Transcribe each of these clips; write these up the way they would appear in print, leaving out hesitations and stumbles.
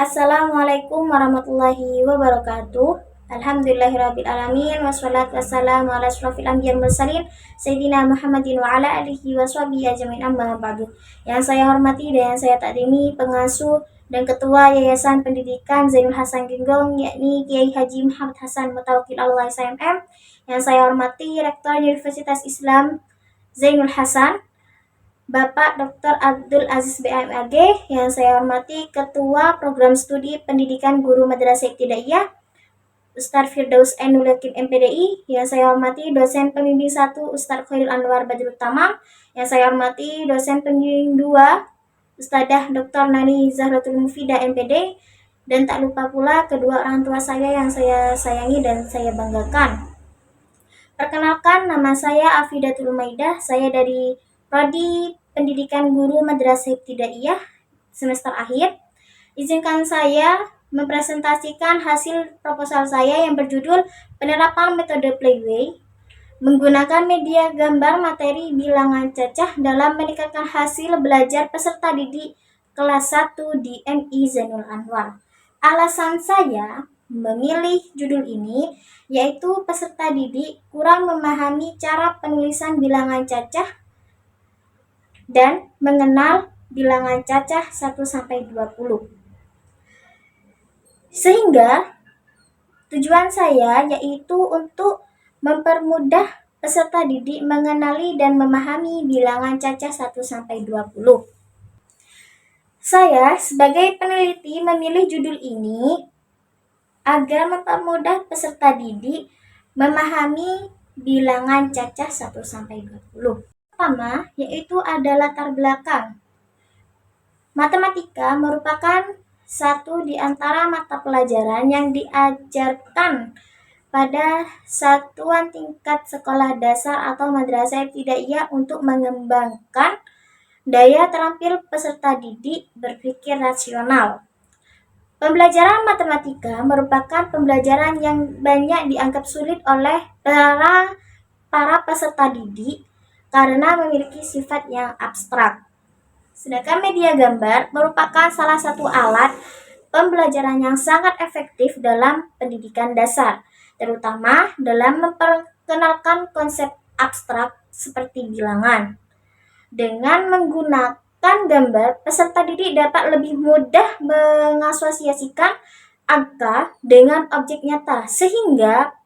Assalamualaikum warahmatullahi wabarakatuh. Alhamdulillahirrabbilalamin. Wassalatu wassalamu ala ashrafil anbiya wal mursalin Sayyidina Muhammadin wa ala alihi wa sahbihi ajmain amma ba'du. Yang saya hormati dan yang saya takdimi pengasuh dan ketua Yayasan Pendidikan Zainul Hasan Genggong, yakni Kiai Haji Muhammad Hasan Mutawakkil Allah SMM. Yang saya hormati Rektor Universitas Islam Zainul Hasan Bapak Dr. Abdul Aziz BMAG, yang saya hormati Ketua Program Studi Pendidikan Guru Madrasah Ibtidaiyah Ustaz Firdaus Ainul Yakin MPDI, yang saya hormati dosen pembimbing 1 Ustaz Khairul Anwar Badrut Tamam, yang saya hormati dosen pembimbing 2 Ustadzah Dr. Nani Zahratul Mufidah MPD, dan tak lupa pula kedua orang tua saya yang saya sayangi dan saya banggakan. Perkenalkan, nama saya Afidatul Maidah, saya dari Prodi Pendidikan Guru Madrasah Ibtidaiyah semester akhir. Izinkan saya mempresentasikan hasil proposal saya yang berjudul Penerapan Metode Playway menggunakan media gambar materi bilangan cacah dalam meningkatkan hasil belajar peserta didik kelas 1 di MI Zainul Anwar. Alasan saya memilih judul ini yaitu peserta didik kurang memahami cara penulisan bilangan cacah dan mengenal bilangan cacah 1-20. Sehingga tujuan saya yaitu untuk mempermudah peserta didik mengenali dan memahami bilangan cacah 1-20. Saya sebagai peneliti memilih judul ini agar mempermudah peserta didik memahami bilangan cacah 1-20. Pertama, yaitu ada latar belakang. Matematika merupakan satu di antara mata pelajaran yang diajarkan pada satuan tingkat sekolah dasar atau madrasah ibtidaiyah untuk mengembangkan daya terampil peserta didik berpikir rasional. Pembelajaran matematika merupakan pembelajaran yang banyak dianggap sulit oleh para peserta didik karena memiliki sifat yang abstrak. Sedangkan media gambar merupakan salah satu alat pembelajaran yang sangat efektif dalam pendidikan dasar, terutama dalam memperkenalkan konsep abstrak seperti bilangan. Dengan menggunakan gambar, peserta didik dapat lebih mudah mengasosiasikan angka dengan objek nyata, sehingga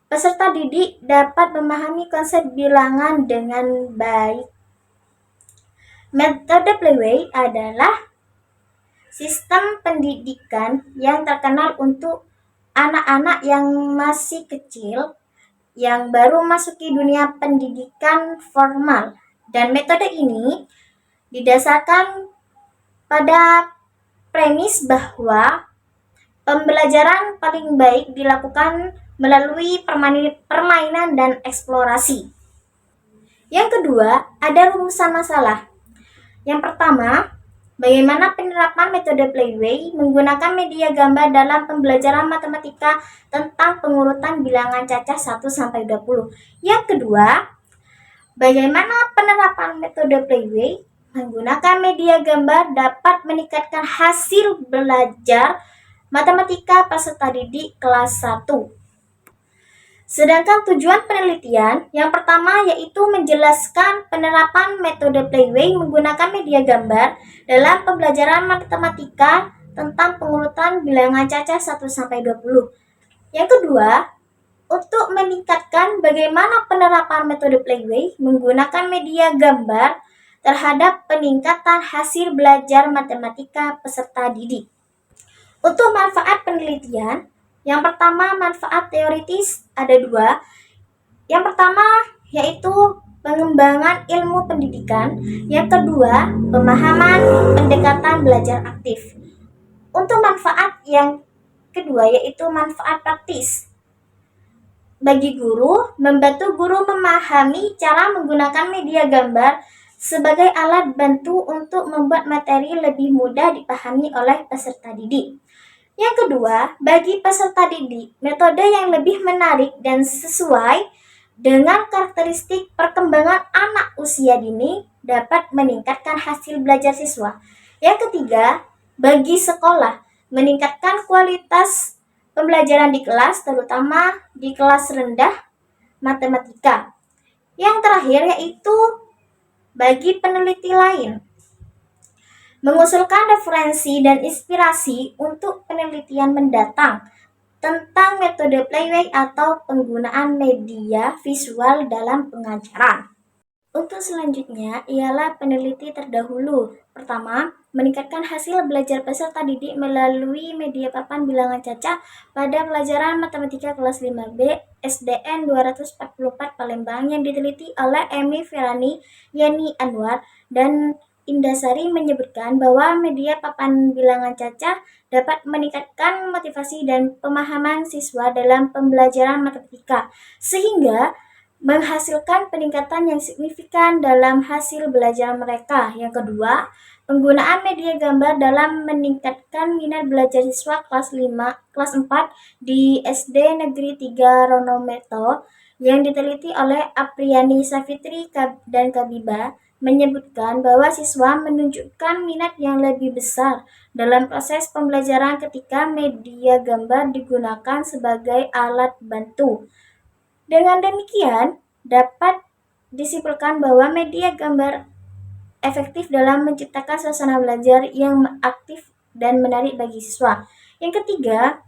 peserta didik dapat memahami konsep bilangan dengan baik. Metode Playway adalah sistem pendidikan yang terkenal untuk anak-anak yang masih kecil, yang baru masuki dunia pendidikan formal. Dan metode ini didasarkan pada premis bahwa pembelajaran paling baik dilakukan melalui permainan dan eksplorasi. Yang kedua, ada rumusan masalah. Yang pertama, bagaimana penerapan metode Playway menggunakan media gambar dalam pembelajaran matematika tentang pengurutan bilangan cacah 1-20. Yang kedua, bagaimana penerapan metode Playway menggunakan media gambar dapat meningkatkan hasil belajar matematika peserta didik kelas 1. Sedangkan tujuan penelitian yang pertama yaitu menjelaskan penerapan metode Playway menggunakan media gambar dalam pembelajaran matematika tentang pengurutan bilangan cacah 1-20. Yang kedua, untuk meningkatkan bagaimana penerapan metode Playway menggunakan media gambar terhadap peningkatan hasil belajar matematika peserta didik. Untuk manfaat penelitian, yang pertama manfaat teoritis ada 2. Yang pertama yaitu pengembangan ilmu pendidikan. Yang kedua, pemahaman pendekatan belajar aktif. Untuk manfaat yang kedua yaitu manfaat praktis. Bagi guru, membantu guru memahami cara menggunakan media gambar sebagai alat bantu untuk membuat materi lebih mudah dipahami oleh peserta didik. Yang kedua, bagi peserta didik, metode yang lebih menarik dan sesuai dengan karakteristik perkembangan anak usia dini dapat meningkatkan hasil belajar siswa. Yang ketiga, bagi sekolah, meningkatkan kualitas pembelajaran di kelas, terutama di kelas rendah matematika. Yang terakhir yaitu bagi peneliti lain, mengusulkan referensi dan inspirasi untuk penelitian mendatang tentang metode playway atau penggunaan media visual dalam pengajaran. Untuk selanjutnya ialah peneliti terdahulu. Pertama, meningkatkan hasil belajar peserta didik melalui media papan bilangan cacah pada pelajaran matematika kelas 5B SDN 244 Palembang yang diteliti oleh Emi Ferani, Yeni Anwar, dan Indasari menyebutkan bahwa media papan bilangan cacah dapat meningkatkan motivasi dan pemahaman siswa dalam pembelajaran matematika, sehingga menghasilkan peningkatan yang signifikan dalam hasil belajar mereka. Yang kedua, penggunaan media gambar dalam meningkatkan minat belajar siswa kelas 4 di SD Negeri 3 Ronometo yang diteliti oleh Apriani Safitri dan Kabiba menyebutkan bahwa siswa menunjukkan minat yang lebih besar dalam proses pembelajaran ketika media gambar digunakan sebagai alat bantu. Dengan demikian, dapat disimpulkan bahwa media gambar efektif dalam menciptakan suasana belajar yang aktif dan menarik bagi siswa. Yang ketiga,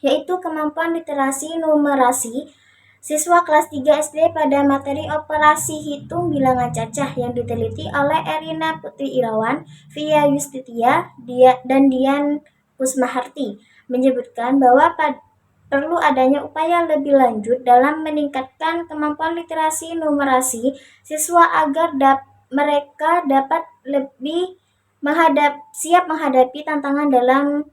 yaitu kemampuan literasi numerasi siswa kelas 3 SD pada materi operasi hitung bilangan cacah yang diteliti oleh Erina Putri Irawan, Via Yustitia, dan Dian Kusmaharti menyebutkan bahwa perlu adanya upaya lebih lanjut dalam meningkatkan kemampuan literasi numerasi siswa agar mereka dapat lebih siap menghadapi tantangan dalam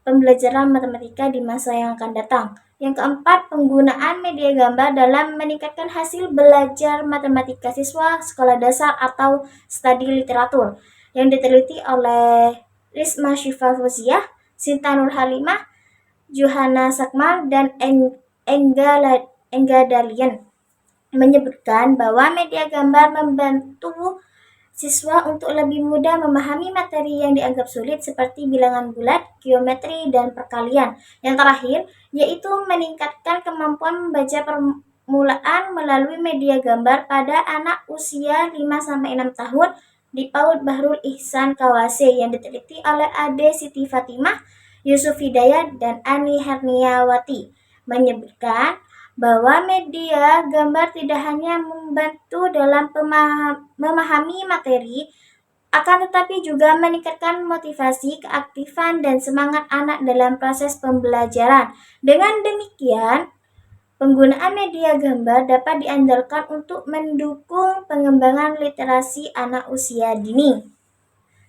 pembelajaran matematika di masa yang akan datang. Yang keempat, penggunaan media gambar dalam meningkatkan hasil belajar matematika siswa sekolah dasar atau studi literatur yang diteliti oleh Risma Syifa Fauziah, Sinta Nur Halimah, Johanna Sakmal, dan Engga Dalian menyebutkan bahwa media gambar membantu siswa untuk lebih mudah memahami materi yang dianggap sulit seperti bilangan bulat, geometri, dan perkalian. Yang terakhir, yaitu meningkatkan kemampuan membaca permulaan melalui media gambar pada anak usia 5-6 tahun di PAUD Bahrul Ihsan Kawase yang diteliti oleh Ade Siti Fatimah, Yusuf Hidayat, dan Ani Herniawati menyebutkan bahwa media gambar tidak hanya membantu dalam memahami materi, akan tetapi juga meningkatkan motivasi, keaktifan, dan semangat anak dalam proses pembelajaran. Dengan demikian, penggunaan media gambar dapat diandalkan untuk mendukung pengembangan literasi anak usia dini.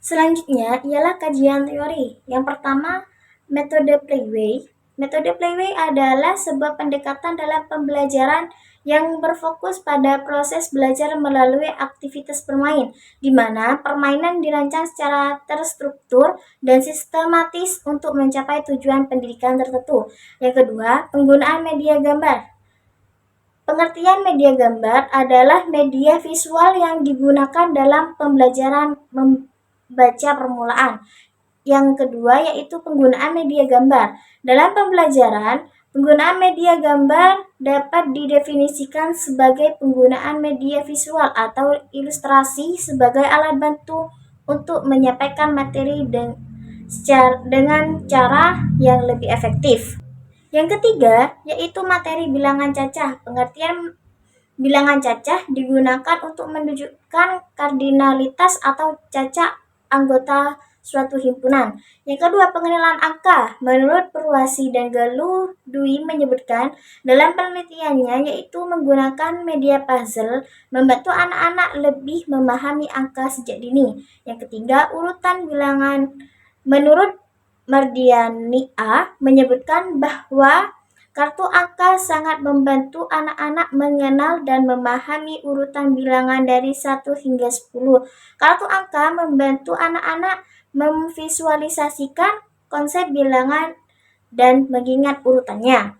Selanjutnya ialah kajian teori. Yang pertama, metode Playway. Metode Playway adalah sebuah pendekatan dalam pembelajaran yang berfokus pada proses belajar melalui aktivitas bermain, di mana permainan dirancang secara terstruktur dan sistematis untuk mencapai tujuan pendidikan tertentu. Yang kedua, penggunaan media gambar. Pengertian media gambar adalah media visual yang digunakan dalam pembelajaran membaca permulaan. Yang kedua yaitu penggunaan media gambar. Dalam pembelajaran, penggunaan media gambar dapat didefinisikan sebagai penggunaan media visual atau ilustrasi sebagai alat bantu untuk menyampaikan materi dengan cara yang lebih efektif. Yang ketiga yaitu materi bilangan cacah. Pengertian bilangan cacah digunakan untuk menunjukkan kardinalitas atau cacah anggota suatu himpunan. Yang kedua, pengenalan angka. Menurut Purwasi dan Galuh Dwi menyebutkan dalam penelitiannya yaitu menggunakan media puzzle membantu anak-anak lebih memahami angka sejak dini. Yang ketiga, urutan bilangan. Menurut Mardiani A menyebutkan bahwa kartu angka sangat membantu anak-anak mengenal dan memahami urutan bilangan dari 1 hingga 10. Kartu angka membantu anak-anak memvisualisasikan konsep bilangan dan mengingat urutannya.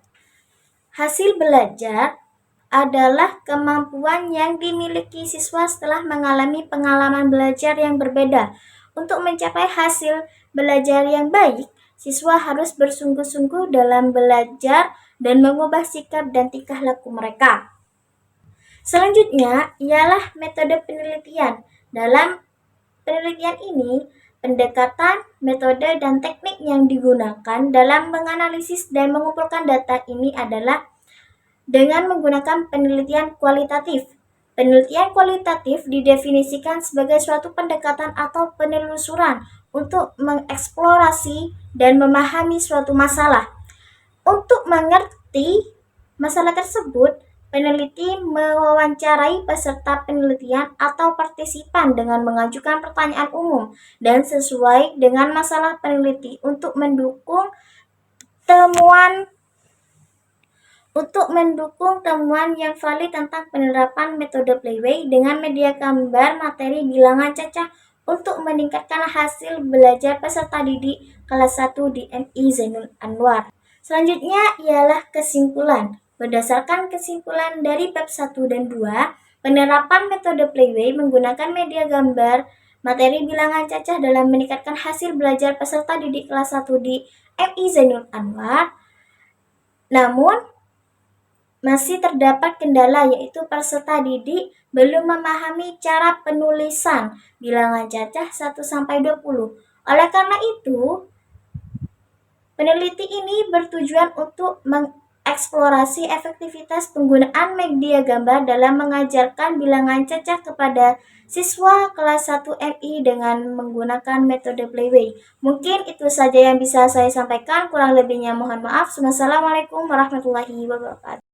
Hasil belajar adalah kemampuan yang dimiliki siswa setelah mengalami pengalaman belajar yang berbeda. Untuk mencapai hasil belajar yang baik, siswa harus bersungguh-sungguh dalam belajar dan mengubah sikap dan tingkah laku mereka. Selanjutnya ialah metode penelitian. Dalam penelitian ini, pendekatan, metode, dan teknik yang digunakan dalam menganalisis dan mengumpulkan data ini adalah dengan menggunakan penelitian kualitatif. Penelitian kualitatif didefinisikan sebagai suatu pendekatan atau penelusuran untuk mengeksplorasi dan memahami suatu masalah. Untuk mengerti masalah tersebut, peneliti mewawancarai peserta penelitian atau partisipan dengan mengajukan pertanyaan umum dan sesuai dengan masalah peneliti untuk mendukung temuan yang valid tentang penerapan metode Playway dengan media gambar materi bilangan cacah untuk meningkatkan hasil belajar peserta didik kelas 1 di MI Zainul Anwar. Selanjutnya ialah kesimpulan. Berdasarkan kesimpulan dari bab 1 dan 2, penerapan metode Playway menggunakan media gambar materi bilangan cacah dalam meningkatkan hasil belajar peserta didik kelas 1 di MI Zainul Anwar. Namun, masih terdapat kendala, yaitu peserta didik belum memahami cara penulisan bilangan cacah 1-20. Oleh karena itu, peneliti ini bertujuan untuk mengeksplorasi efektivitas penggunaan media gambar dalam mengajarkan bilangan cacah kepada siswa kelas 1 MI dengan menggunakan metode Playway. Mungkin itu saja yang bisa saya sampaikan, kurang lebihnya mohon maaf. Wassalamualaikum warahmatullahi wabarakatuh.